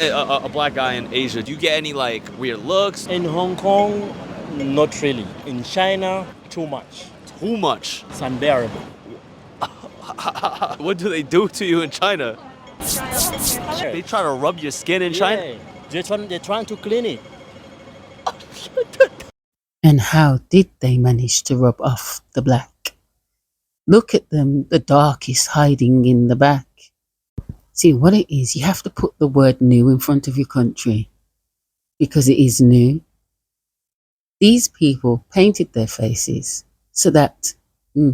A black guy in Asia, do you get any like weird looks? In Hong Kong, not really. In China, too much. Too much. It's unbearable. What do they do to you in China? They try to rub your skin in China? Yeah, they're trying to clean it. And how did they manage to rub off the black? Look at them, the dark is hiding in the back. See, what it is, you have to put the word new in front of your country because it is new. These people painted their faces so that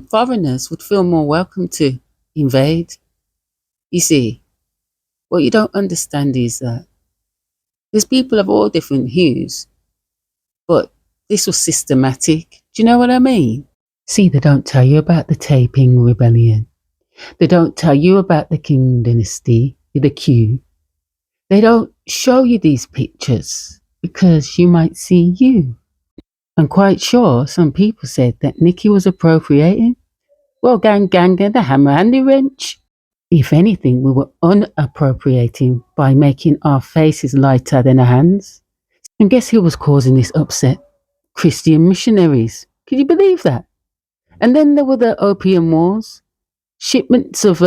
foreigners would feel more welcome to invade. You see, what you don't understand is that there's people of all different hues, but this was systematic. Do you know what I mean? See, they don't tell you about the Taiping Rebellion. They don't tell you about the Qing dynasty, the Q. They don't show you these pictures because you might see you. I'm quite sure some people said that Nikki was appropriating. Well, gang, and the hammer and the wrench. If anything, we were unappropriating by making our faces lighter than our hands. And guess who was causing this upset? Christian missionaries. Could you believe that? And then there were the opium wars. Shipments of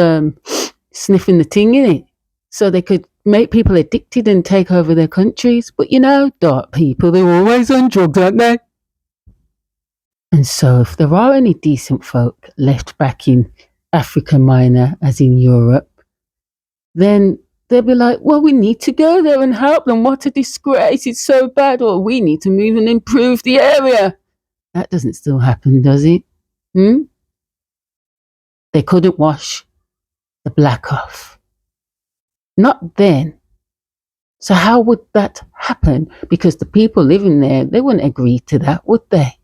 sniffing the ting in it. So they could make people addicted and take over their countries. But you know, dark people, they're always on drugs, aren't they? And so if there are any decent folk left back in Africa Minor, as in Europe, then they'll be like, well, we need to go there and help them. What a disgrace. It's so bad. Or we need to move and improve the area. That doesn't still happen, does it? They couldn't wash the black off. Not then. So how would that happen? Because the people living there, they wouldn't agree to that, would they?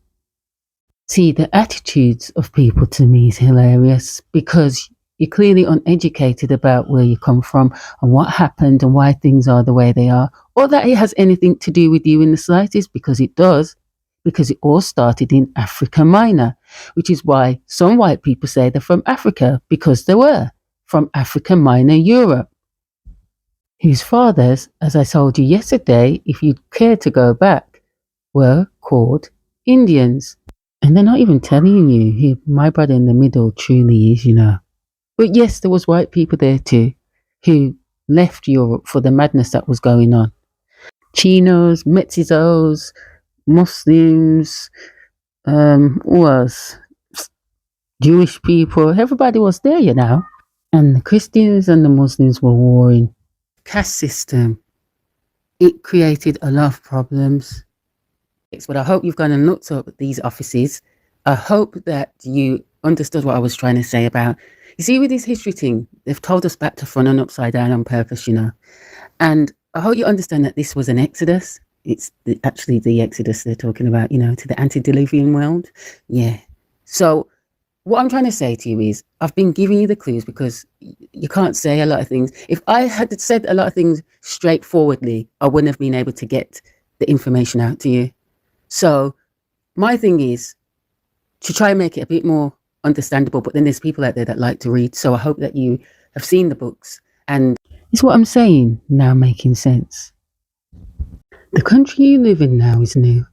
See, the attitudes of people to me is hilarious because you're clearly uneducated about where you come from and what happened and why things are the way they are, or that it has anything to do with you in the slightest, because it does, because it all started in Africa Minor, which is why some white people say they're from Africa, because they were from Africa Minor, Europe, whose fathers, as I told you yesterday, if you'd care to go back, were called Indians. And they're not even telling you who my brother in the middle truly is, you know. But yes, there was white people there too, who left Europe for the madness that was going on. Chinos, Mestizos, Muslims, who else? Jewish people, everybody was there, you know. And the Christians and the Muslims were warring. Caste system, it created a lot of problems. But I hope you've gone and looked up these offices. I hope that you understood what I was trying to say about, you see, with this history thing, they've told us back to front and upside down on purpose, you know. And I hope you understand that this was an exodus. It's actually the exodus they're talking about, you know, to the antediluvian world. Yeah. So what I'm trying to say to you is, I've been giving you the clues because you can't say a lot of things. If I had said a lot of things straightforwardly, I wouldn't have been able to get the information out to you. So my thing is to try and make it a bit more understandable, but then there's people out there that like to read. So I hope that you have seen the books. And is what I'm saying now making sense? The country you live in now is new.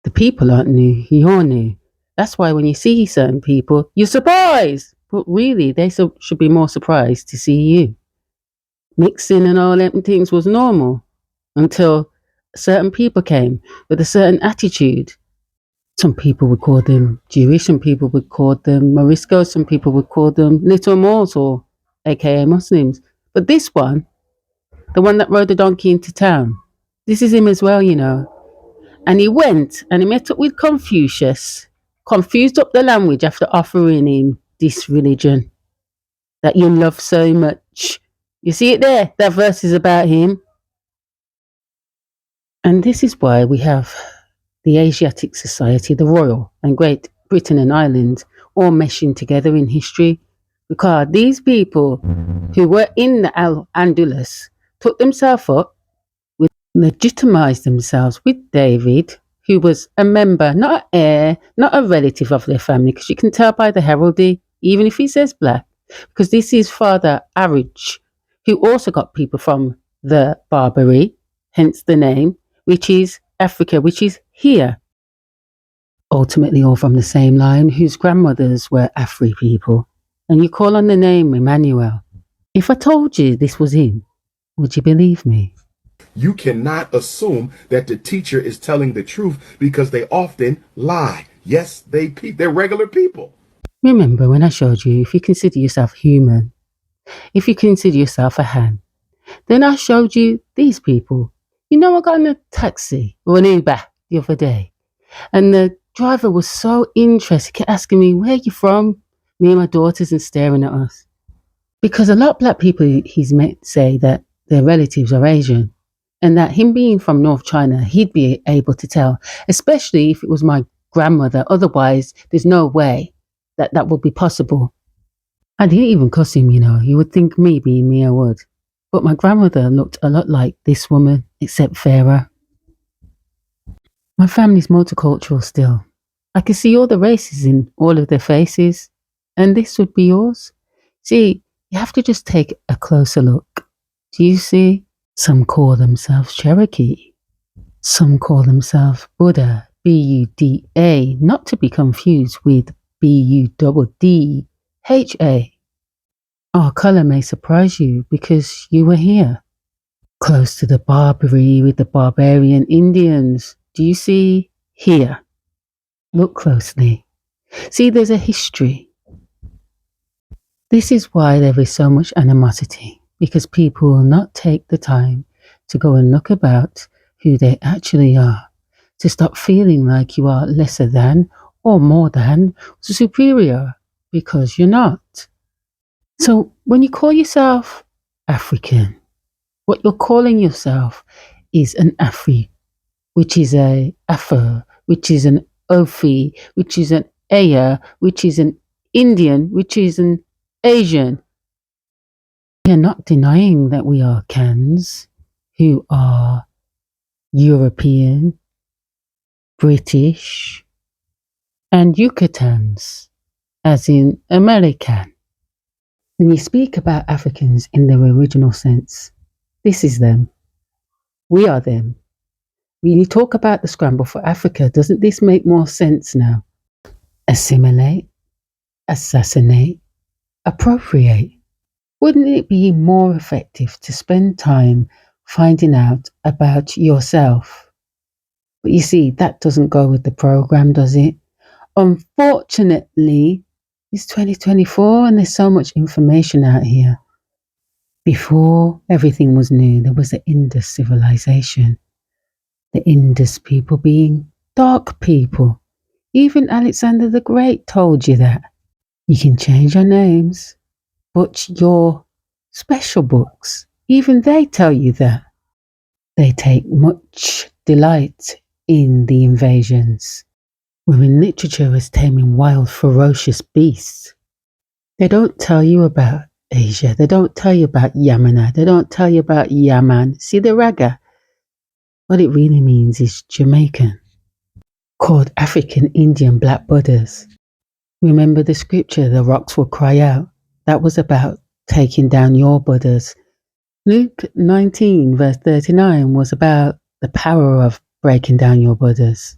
The people aren't new, you're new. That's why when you see certain people, you're surprised. But really, they should be more surprised to see you. Mixing and all them things was normal until certain people came with a certain attitude. Some people would call them Jewish, some people would call them Moriscos, some people would call them Little Moors, or aka Muslims. But this one, the one that rode the donkey into town, this is him as well, you know. And he went and he met up with Confucius, confused up the language after offering him this religion that you love so much. You see it there? That verse is about him. And this is why we have the Asiatic Society, the Royal, and Great Britain and Ireland all meshing together in history, because these people who were in the Al-Andalus took themselves up, legitimised themselves with David, who was a member, not an heir, not a relative of their family, because you can tell by the heraldry, even if he says black, because this is Father Arridge, who also got people from the Barbary, hence the name, which is Africa, which is here. Ultimately all from the same line, whose grandmothers were Afri people. And you call on the name Emmanuel. If I told you this was him, would you believe me? You cannot assume that the teacher is telling the truth because they often lie. Yes, they're regular people. Remember when I showed you, if you consider yourself human, if you consider yourself a Han, then I showed you these people. You know, I got in a taxi or an Uber the other day, and the driver was so interested, kept asking me, where you from? Me and my daughters, and staring at us. Because a lot of black people he's met say that their relatives are Asian, and that him being from North China, he'd be able to tell, especially if it was my grandmother. Otherwise, there's no way that that would be possible. I didn't even cuss him, you know. You would think me being me, I would. But my grandmother looked a lot like this woman, except fairer. My family's multicultural still. I can see all the races in all of their faces. And this would be yours. See, you have to just take a closer look. Do you see? Some call themselves Cherokee. Some call themselves Buddha, Buddha, not to be confused with Buddha. Our colour may surprise you because you were here. Close to the Barbary with the barbarian Indians. Do you see? Here. Look closely. See, there's a history. This is why there is so much animosity, because people will not take the time to go and look about who they actually are, to stop feeling like you are lesser than or more than superior, because you're not. So when you call yourself African, what you're calling yourself is an Afri, which is a Afro, which is an Ofi, which is an Aya, which is an Indian, which is an Asian. We are not denying that we are Cans, who are European, British, and Yucatans, as in American. When you speak about Africans in their original sense, this is them. We are them. When you talk about the scramble for Africa, doesn't this make more sense now? Assimilate, assassinate, appropriate. Wouldn't it be more effective to spend time finding out about yourself? But you see, that doesn't go with the program, does it? Unfortunately, it's 2024 and there's so much information out here. Before everything was new, there was the Indus civilization. The Indus people being dark people. Even Alexander the Great told you that. You can change your names, but your special books, even they tell you that. They take much delight in the invasions. Women literature is taming wild, ferocious beasts. They don't tell you about Asia. They don't tell you about Yamana. They don't tell you about Yaman. See the raga? What it really means is Jamaican, called African Indian Black Buddhas. Remember the scripture, the rocks will cry out? That was about taking down your Buddhas. Luke 19 verse 39 was about the power of breaking down your Buddhas.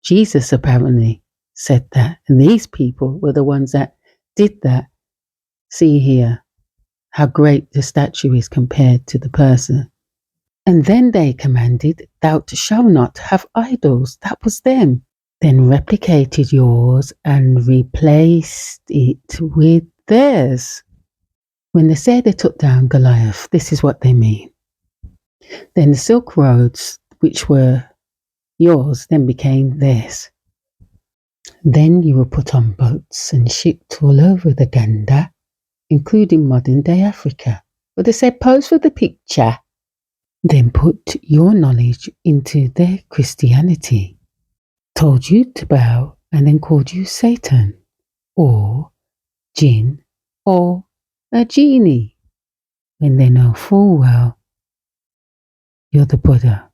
Jesus apparently said that, and these people were the ones that did that. See here how great the statue is compared to the person. And then they commanded, thou shalt not have idols. That was them. Then replicated yours and replaced it with theirs. When they say they took down Goliath, this is what they mean. Then the Silk Roads, which were yours, then became theirs. Then you were put on boats and shipped all over the Ganda, including modern day Africa. But they said, pose for the picture. Then put your knowledge into their Christianity. Told you to bow and then called you Satan, or Jinn, or a genie, when they know full well you're the Buddha.